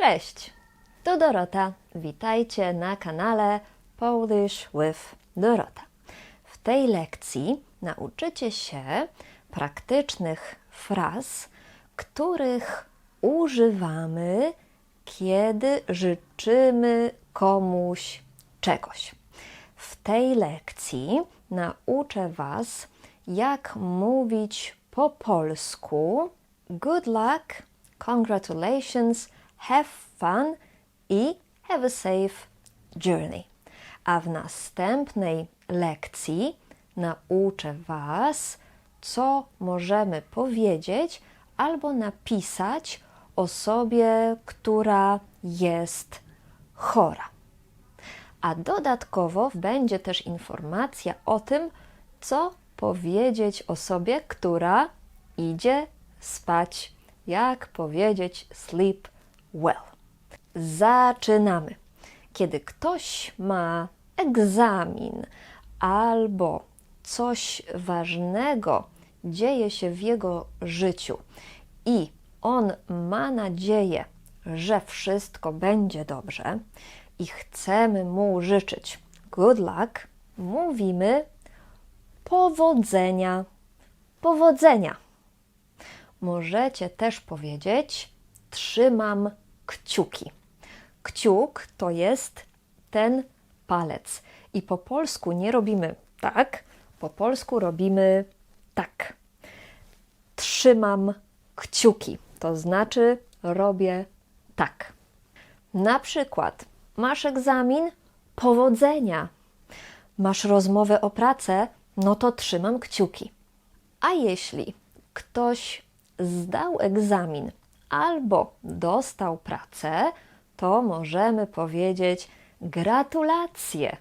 Cześć! To Dorota. Witajcie na kanale Polish with Dorota. W tej lekcji nauczycie się praktycznych fraz, których używamy, kiedy życzymy komuś czegoś. W tej lekcji nauczę Was, jak mówić po polsku good luck, congratulations, have fun i have a safe journey. A w następnej lekcji nauczę Was, co możemy powiedzieć albo napisać osobie, która jest chora. A dodatkowo będzie też informacja o tym, co powiedzieć osobie, która idzie spać. Jak powiedzieć sleep well. Zaczynamy. Kiedy ktoś ma egzamin albo coś ważnego dzieje się w jego życiu i on ma nadzieję, że wszystko będzie dobrze i chcemy mu życzyć good luck, mówimy powodzenia. Powodzenia. Możecie też powiedzieć trzymam kciuki. Kciuk to jest ten palec. I po polsku nie robimy tak, po polsku robimy tak. Trzymam kciuki, to znaczy robię tak. Na przykład masz egzamin? Powodzenia. Masz rozmowę o pracę? No to trzymam kciuki. A jeśli ktoś zdał egzamin albo dostał pracę, to możemy powiedzieć gratulacje.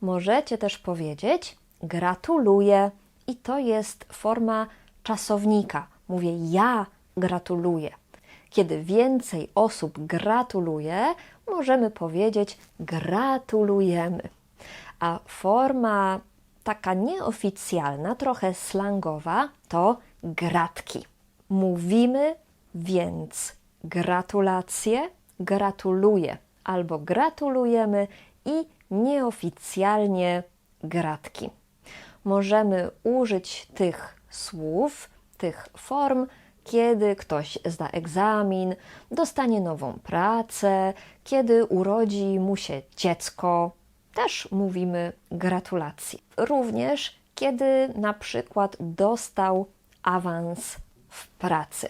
Możecie też powiedzieć gratuluję i to jest forma czasownika. Mówię ja gratuluję. Kiedy więcej osób gratuluje, możemy powiedzieć gratulujemy. A forma taka nieoficjalna, trochę slangowa, to gratki. Mówimy więc gratulacje, gratuluję albo gratulujemy i nieoficjalnie gratki. Możemy użyć tych słów, tych form, kiedy ktoś zda egzamin, dostanie nową pracę, kiedy urodzi mu się dziecko, też mówimy gratulacje. Również kiedy na przykład dostał awans w pracy.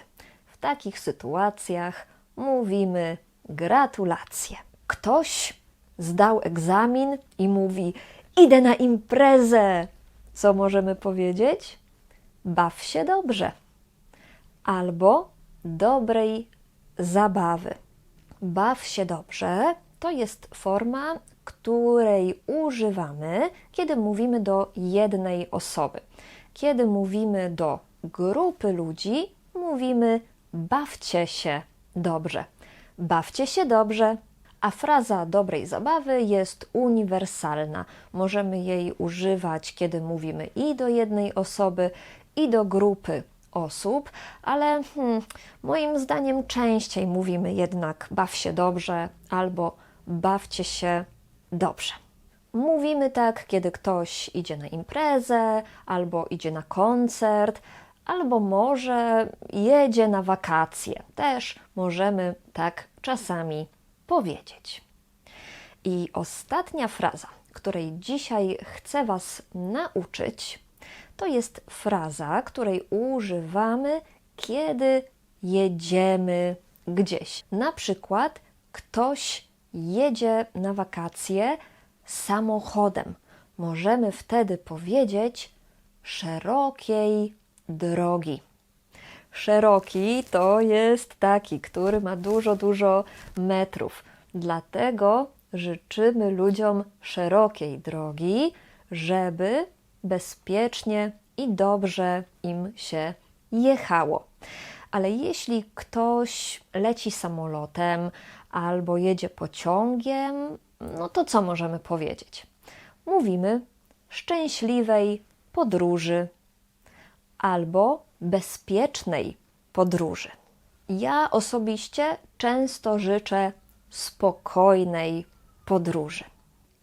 W takich sytuacjach mówimy gratulacje. Ktoś zdał egzamin i mówi idę na imprezę. Co możemy powiedzieć? Baw się dobrze. Albo dobrej zabawy. Baw się dobrze to jest forma, której używamy, kiedy mówimy do jednej osoby. Kiedy mówimy do grupy ludzi, mówimy bawcie się dobrze. Bawcie się dobrze. A fraza dobrej zabawy jest uniwersalna. Możemy jej używać, kiedy mówimy i do jednej osoby, i do grupy osób, ale moim zdaniem częściej mówimy jednak baw się dobrze albo bawcie się dobrze. Mówimy tak, kiedy ktoś idzie na imprezę, albo idzie na koncert, albo może jedzie na wakacje. Też możemy tak czasami powiedzieć. I ostatnia fraza, której dzisiaj chcę Was nauczyć, to jest fraza, której używamy, kiedy jedziemy gdzieś. Na przykład ktoś jedzie na wakacje samochodem. Możemy wtedy powiedzieć szerokiej drogi. Szeroki to jest taki, który ma dużo metrów. Dlatego życzymy ludziom szerokiej drogi, żeby bezpiecznie i dobrze im się jechało. Ale jeśli ktoś leci samolotem albo jedzie pociągiem, no to co możemy powiedzieć? Mówimy szczęśliwej podróży albo bezpiecznej podróży. Ja osobiście często życzę spokojnej podróży.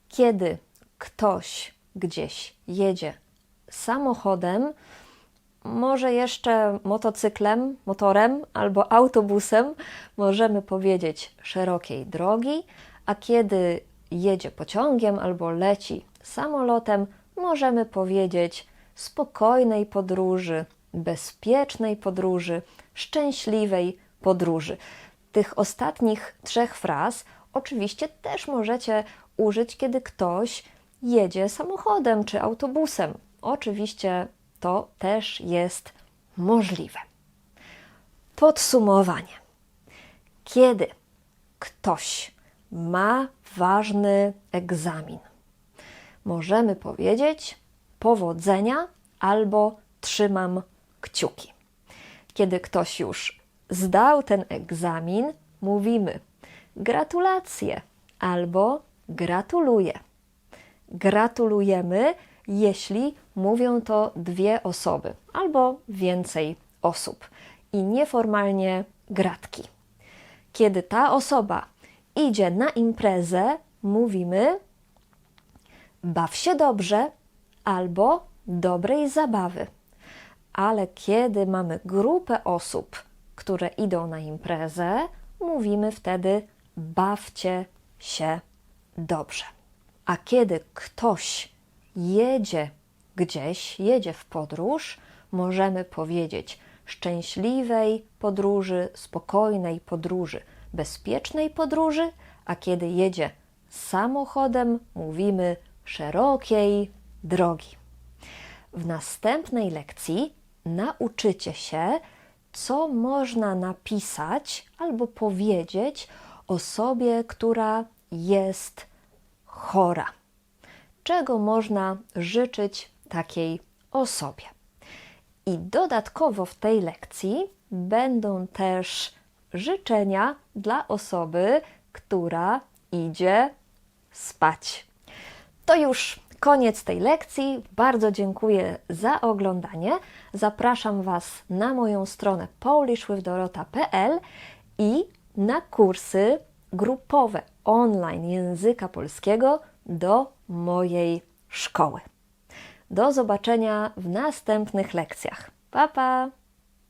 Kiedy ktoś gdzieś jedzie samochodem, może jeszcze motocyklem, motorem albo autobusem, możemy powiedzieć szerokiej drogi, a kiedy jedzie pociągiem albo leci samolotem, możemy powiedzieć spokojnej podróży, bezpiecznej podróży, szczęśliwej podróży. Tych ostatnich 3 fraz oczywiście też możecie użyć, kiedy ktoś jedzie samochodem czy autobusem. Oczywiście to też jest możliwe. Podsumowanie. Kiedy ktoś ma ważny egzamin, możemy powiedzieć powodzenia albo trzymam kciuki. Kiedy ktoś już zdał ten egzamin, mówimy gratulacje albo gratuluję. Gratulujemy, jeśli mówią to 2 osoby albo więcej osób i nieformalnie gratki. Kiedy ta osoba idzie na imprezę, mówimy baw się dobrze albo dobrej zabawy. Ale kiedy mamy grupę osób, które idą na imprezę, mówimy wtedy bawcie się dobrze. A kiedy ktoś jedzie gdzieś, jedzie w podróż, możemy powiedzieć szczęśliwej podróży, spokojnej podróży, bezpiecznej podróży, a kiedy jedzie samochodem, mówimy szerokiej drogi. W następnej lekcji nauczycie się, co można napisać albo powiedzieć osobie, która jest chora. Czego można życzyć takiej osobie. I dodatkowo w tej lekcji będą też życzenia dla osoby, która idzie spać. To już koniec tej lekcji. Bardzo dziękuję za oglądanie. Zapraszam Was na moją stronę polishwithdorota.pl i na kursy grupowe online języka polskiego do mojej szkoły. Do zobaczenia w następnych lekcjach. Pa, pa!